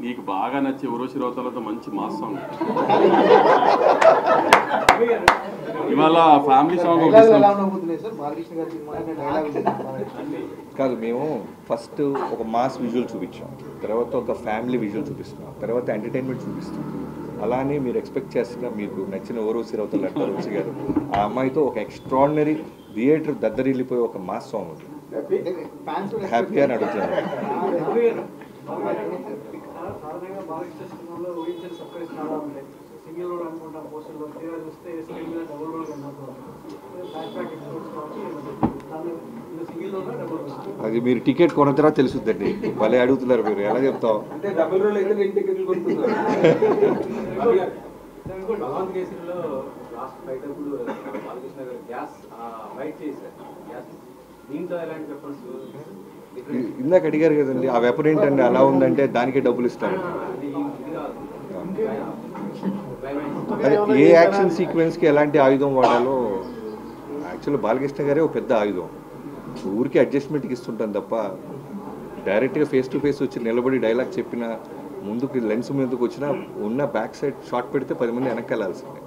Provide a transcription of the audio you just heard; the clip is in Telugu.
నీకు బాగా నచ్చే ఊరోసి రోతలతో మంచి మాస్ సాంగ్ ఇవాళ ఫ్యామిలీ సాంగ్ కాదు, మేము ఫస్ట్ ఒక మాస్ విజువల్ చూపించాం, తర్వాత ఒక ఫ్యామిలీ విజువల్ చూపిస్తున్నాం, తర్వాత ఎంటర్టైన్మెంట్ చూపిస్తాం. అలానే మీరు ఎక్స్పెక్ట్ చేస్తున్న మీకు నచ్చిన ఊరోసి రోతలు అంటారు రుచి గారు, ఆ అమ్మాయితో ఒక ఎక్స్ట్రాడినరీ థియేటర్ దద్దరిల్లిపోయి ఒక మాస్ సాంగ్ ఉంది. హ్యాపీగా అని అడుగుతున్నాను. అది మీరు టికెట్ కొన్న తర్వాత తెలుసుద్దండి. భలే అడుగుతున్నారు మీరు, ఎలా చెప్తాం? ఇందాక అడిగారు కదండి, ఆ వెపన్ ఏంటండి అలా ఉందంటే దానికే డబ్బులు ఇస్తాను. అదే ఏ యాక్షన్ సీక్వెన్స్కి ఎలాంటి ఆయుధం వాడాలో యాక్చువల్లీ బాలకృష్ణ గారే ఒక పెద్ద ఆయుధం. ఊరికి అడ్జస్ట్మెంట్కి ఇస్తుంటాను తప్ప డైరెక్ట్గా ఫేస్ టు ఫేస్ వచ్చి నిలబడి డైలాగ్ చెప్పిన ముందుకు లెన్స్ మీదకి వచ్చినా ఉన్న బ్యాక్ సైడ్ షాట్ పెడితే 10 మంది వెనక్కి వెళ్ళాల్సిందే.